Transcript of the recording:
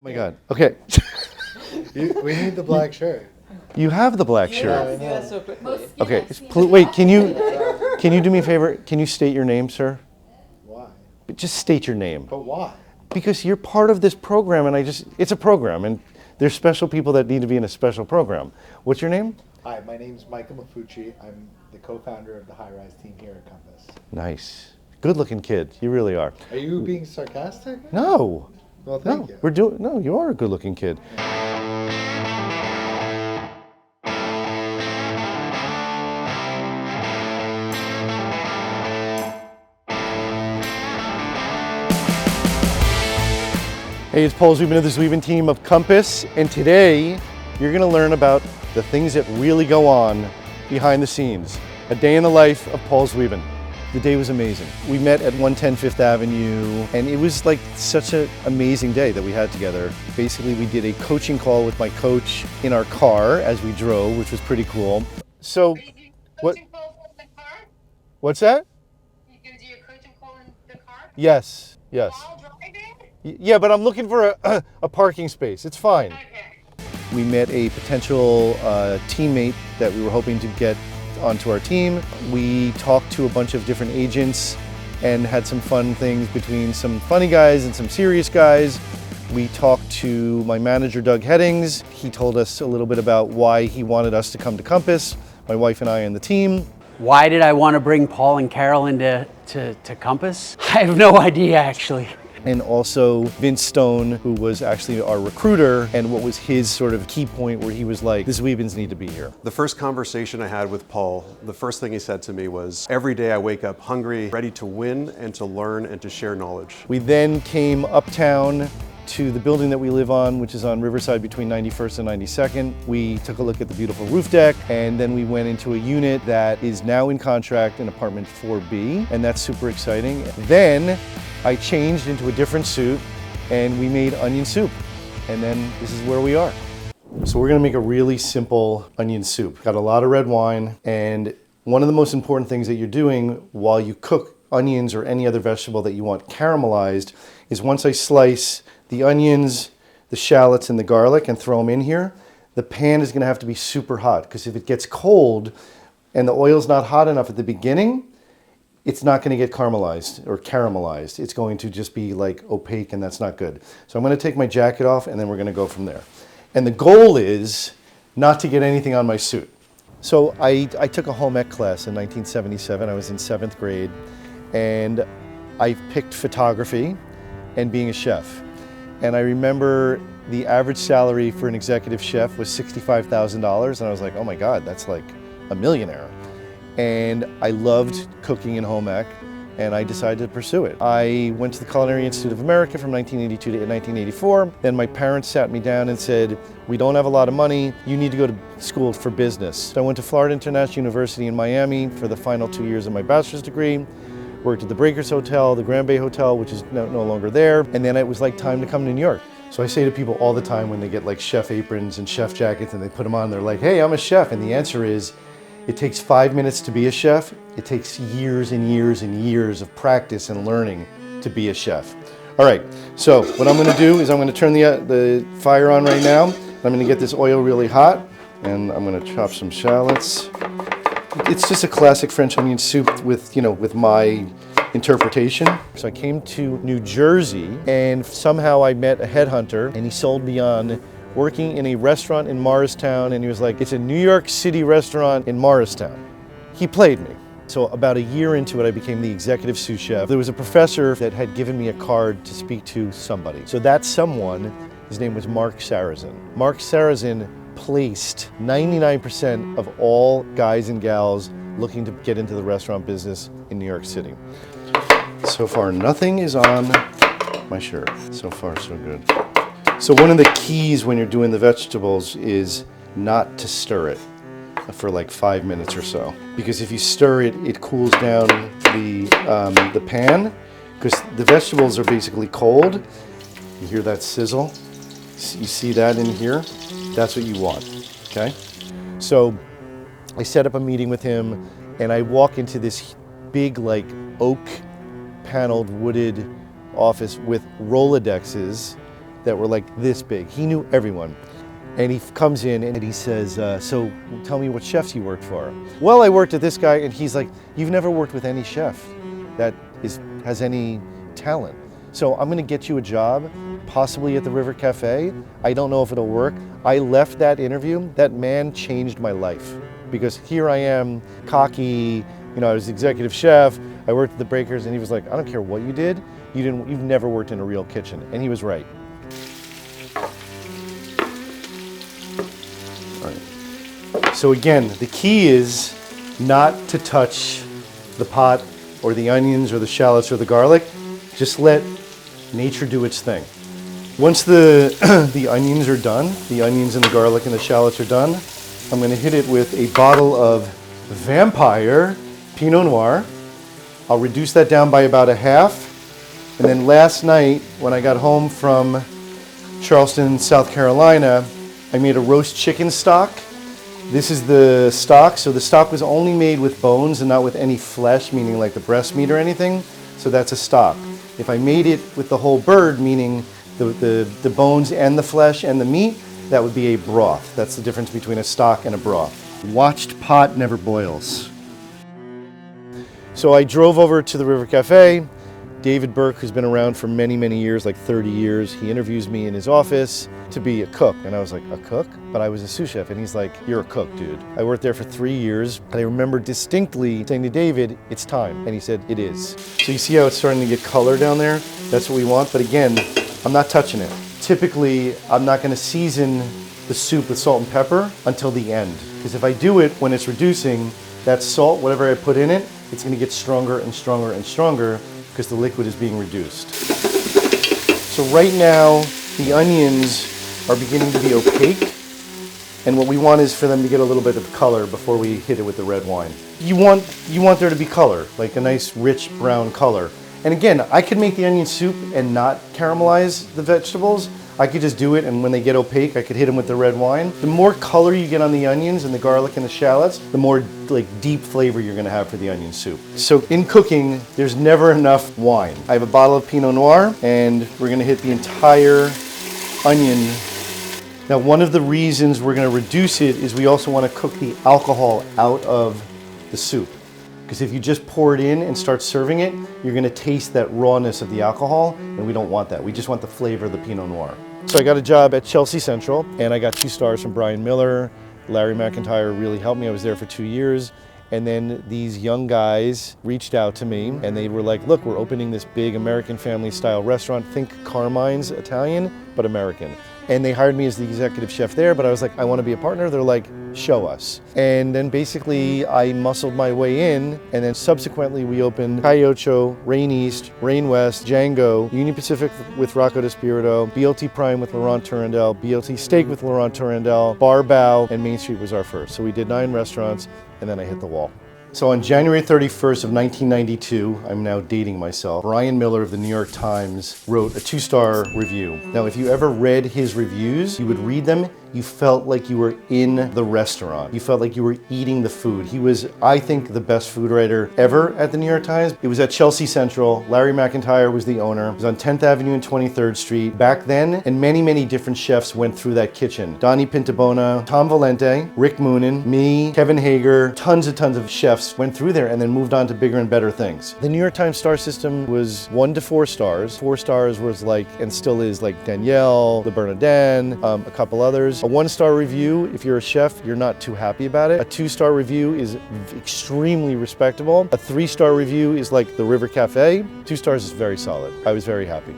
Oh my God. Okay. We need the black shirt. You have the black shirt. Yeah, so quickly. Okay. Wait, can you do me a favor? Can you state your name, sir? Why? Just state your name. But why? Because you're part of this program and it's a program and there's special people that need to be in a special program. What's your name? Hi, my name's Michael Mafucci. I'm the co-founder of the High Rise team here at Compass. Nice. Good looking kid. You really are. Are you being sarcastic? No. Well, thank you. You are a good looking kid. Hey, it's Paul Zweben of the Zweben team of Compass, and today you're going to learn about the things that really go on behind the scenes. A day in the life of Paul Zweben. The day was amazing. We met at 110 Fifth Avenue, and it was like such an amazing day that we had together. Basically, we did a coaching call with my coach in our car as we drove, which was pretty cool. So, what? What's that? You gonna do your coaching call in the car? Yes, yes. While driving? Yeah, but I'm looking for a parking space. It's fine. Okay. We met a potential teammate that we were hoping to get onto our team. We talked to a bunch of different agents and had some fun things between some funny guys and some serious guys. We talked to my manager, Doug Headings. He told us a little bit about why he wanted us to come to Compass, my wife and I and the team. Why did I want to bring Paul and Carol into to Compass? I have no idea, actually. And also Vince Stone, who was actually our recruiter, and what was his sort of key point where he was like, the Zwebens need to be here. The first conversation I had with Paul, the first thing he said to me was, every day I wake up hungry, ready to win and to learn and to share knowledge. We then came uptown to the building that we live on, which is on Riverside between 91st and 92nd. We took a look at the beautiful roof deck, and then we went into a unit that is now in contract in apartment 4B, and that's super exciting. Then I changed into a different suit and we made onion soup. And then this is where we are. So we're gonna make a really simple onion soup. Got a lot of red wine, and one of the most important things that you're doing while you cook onions or any other vegetable that you want caramelized is once I slice the onions, the shallots, and the garlic and throw them in here, the pan is gonna have to be super hot, because if it gets cold and the oil's not hot enough at the beginning, it's not going to get caramelized or caramelized. It's going to just be like opaque, and that's not good. So I'm going to take my jacket off and then we're going to go from there. And the goal is not to get anything on my suit. So I took a home ec class in 1977. I was in 7th grade, and I picked photography and being a chef. And I remember the average salary for an executive chef was $65,000, and I was like, oh my God, that's like a millionaire. And I loved cooking in home ec, and I decided to pursue it. I went to the Culinary Institute of America from 1982 to 1984. Then my parents sat me down and said, we don't have a lot of money, you need to go to school for business. So I went to Florida International University in Miami for the final 2 years of my bachelor's degree, worked at the Breakers Hotel, the Grand Bay Hotel, which is no longer there, and then it was like time to come to New York. So I say to people all the time when they get like chef aprons and chef jackets and they put them on, they're like, hey, I'm a chef, and the answer is, it takes 5 minutes to be a chef. It takes years and years and years of practice and learning to be a chef. All right, so what I'm gonna do is I'm gonna turn the fire on right now. I'm gonna get this oil really hot, and I'm gonna chop some shallots. It's just a classic French onion soup with, with my interpretation. So I came to New Jersey, and somehow I met a headhunter, and he sold me on working in a restaurant in Morristown, and he was like, it's a New York City restaurant in Morristown. He played me. So about a year into it, I became the executive sous chef. There was a professor that had given me a card to speak to somebody. So that someone, his name was Mark Sarazin. Mark Sarazin placed 99% of all guys and gals looking to get into the restaurant business in New York City. So far, nothing is on my shirt. So far, so good. So one of the keys when you're doing the vegetables is not to stir it for like 5 minutes or so. Because if you stir it, it cools down the pan, because the vegetables are basically cold. You hear that sizzle? You see that in here? That's what you want, okay? So I set up a meeting with him, and I walk into this big like oak paneled wooded office with Rolodexes that were like this big. He knew everyone. And he comes in and he says, so tell me what chefs you worked for. Well, I worked at this guy, and he's like, you've never worked with any chef that has any talent. So I'm gonna get you a job, possibly at the River Cafe. I don't know if it'll work. I left that interview, that man changed my life. Because here I am, cocky, I was executive chef, I worked at the Breakers, and he was like, I don't care what you did, you've never worked in a real kitchen. And he was right. So again, the key is not to touch the pot or the onions or the shallots or the garlic. Just let nature do its thing. Once the onions are done, the onions and the garlic and the shallots are done, I'm going to hit it with a bottle of Vampire Pinot Noir. I'll reduce that down by about a half. And then last night, when I got home from Charleston, South Carolina, I made a roast chicken stock. This is the stock. So the stock was only made with bones and not with any flesh, meaning like the breast meat or anything. So that's a stock. If I made it with the whole bird, meaning the bones and the flesh and the meat, that would be a broth. That's the difference between a stock and a broth. Watched pot never boils. So I drove over to the River Cafe. David Burke, who's been around for many, many years, like 30 years, he interviews me in his office to be a cook. And I was like, a cook? But I was a sous chef. And he's like, you're a cook, dude. I worked there for 3 years. And I remember distinctly saying to David, it's time. And he said, it is. So you see how it's starting to get color down there? That's what we want. But again, I'm not touching it. Typically, I'm not going to season the soup with salt and pepper until the end. Because if I do it when it's reducing, that salt, whatever I put in it, it's going to get stronger and stronger and stronger because the liquid is being reduced. So right now, the onions are beginning to be opaque. And what we want is for them to get a little bit of color before we hit it with the red wine. You want there to be color, like a nice rich brown color. And again, I could make the onion soup and not caramelize the vegetables. I could just do it, and when they get opaque, I could hit them with the red wine. The more color you get on the onions and the garlic and the shallots, the more deep flavor you're gonna have for the onion soup. So in cooking, there's never enough wine. I have a bottle of Pinot Noir, and we're gonna hit the entire onion. Now, one of the reasons we're gonna reduce it is we also wanna cook the alcohol out of the soup. Because if you just pour it in and start serving it, you're gonna taste that rawness of the alcohol, and we don't want that. We just want the flavor of the Pinot Noir. So I got a job at Chelsea Central, and I got 2 stars from Brian Miller. Larry McIntyre really helped me. I was there for 2 years. And then these young guys reached out to me, and they were like, look, we're opening this big American family style restaurant. Think Carmine's Italian, but American. And they hired me as the executive chef there, but I was like, I want to be a partner. They're like, show us. And then basically I muscled my way in, and then subsequently we opened Calle Ocho, Rain East, Rain West, Django, Union Pacific with Rocco Despirito, BLT Prime with Laurent Tourandel, BLT Steak with Laurent Tourandel, Bar Bao, and Main Street was our first. So we did 9 restaurants, and then I hit the wall. So on January 31st of 1992, I'm now dating myself, Brian Miller of the New York Times wrote a 2-star review. Now, if you ever read his reviews, you would read them, you felt like you were in the restaurant. You felt like you were eating the food. He was, I think, the best food writer ever at the New York Times. It was at Chelsea Central. Larry McIntyre was the owner. It was on 10th Avenue and 23rd Street. Back then, and many, many different chefs went through that kitchen. Donnie Pintabona, Tom Valente, Rick Moonen, me, Kevin Hager, tons of chefs went through there and then moved on to bigger and better things. The New York Times star system was 1 to 4 stars. 4 stars was like, and still is, like Danielle, the Bernardin, a couple others. A 1-star review, if you're a chef, you're not too happy about it. A 2-star review is extremely respectable. A 3-star review is like the River Cafe. 2 stars is very solid. I was very happy.